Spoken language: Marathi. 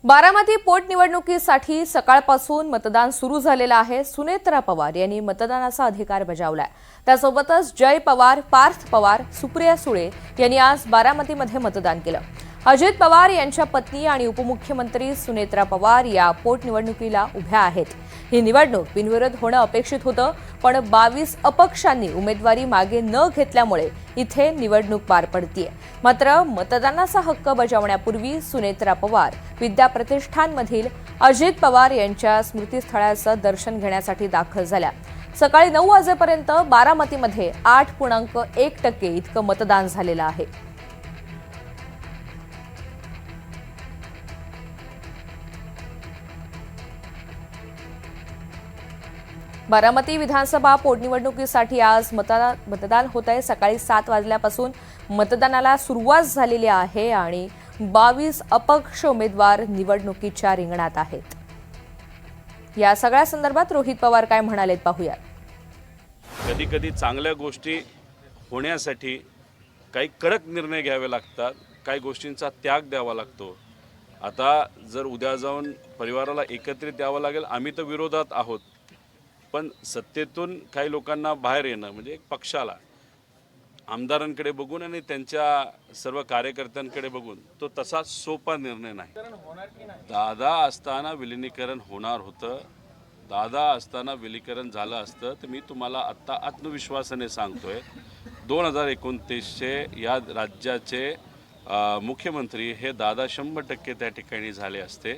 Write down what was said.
बारामती पोटनिवडणुकीसाठी सकाळपासून मतदान सुरू झालेलं आहे। सुनेत्रा पवार यांनी मतदानाचा अधिकार बजावलाय। त्यासोबतच जय पवार, पार्थ पवार, सुप्रिया सुळे यांनी आज बारामतीमध्ये मतदान केलं। अजित पवार यांच्या पत्नी आणि उपमुख्यमंत्री सुनेत्रा पवार या पोटनिवडणुकीला उभ्या आहेत। ही निवडणूक बिनविरोध होणं अपेक्षित होतं, पण 22 अपक्षांनी उमेदवारी मागे न घेतल्यामुळे इथे निवडणूक पार पडतीये। मात्र मतदानाचा हक्क बजावण्यापूर्वी सुनेत्रा पवार विद्याप्रतिष्ठानमधील अजित पवार यांच्या स्मृतीस्थळाचं दर्शन घेण्यासाठी दाखल झाल्या। सकाळी 9 वाजेपर्यंत बारामतीमध्ये 8.1% इतकं मतदान झालेलं आहे। बारामती विधानसभा पोटनिवडणुकीसाठी आज मतदान होत आहे। सकाळी 7 वाजल्यापासून मतदानाला सुरुवात झालेली आहे आणि 22 अपक्ष उमेदवार निवडणुकीच्या रिंगणात आहेत। या सगळ्या संदर्भात रोहित पवार काय म्हणालेत पाहूया। कधी कधी चांगल्या गोष्टी होण्यासाठी काही कडक निर्णय घ्यावे लागतात, काही गोष्टींचा त्याग द्यावा लागतो। आता जर उद्या जाऊन परिवाराला एकत्रित यावं लागेल, आम्ही तर विरोधात आहोत, पण सत्तेतून काही लोकांना बाहेर येणं म्हणजे एक पक्षाला आमदारांकडे बघून आणि त्यांच्या सर्व कार्यकर्त्यांकडे बघून तो तसा सोपा निर्णय नाही। दादा असताना विलिनीकरण होणार होतं, दादा असताना विलीकरण झालं असतं तर मी तुम्हाला आत्ता आत्मविश्वासाने सांगतोय 2029चे या राज्याचे मुख्यमंत्री हे दादा 100% त्या ठिकाणी झाले असते।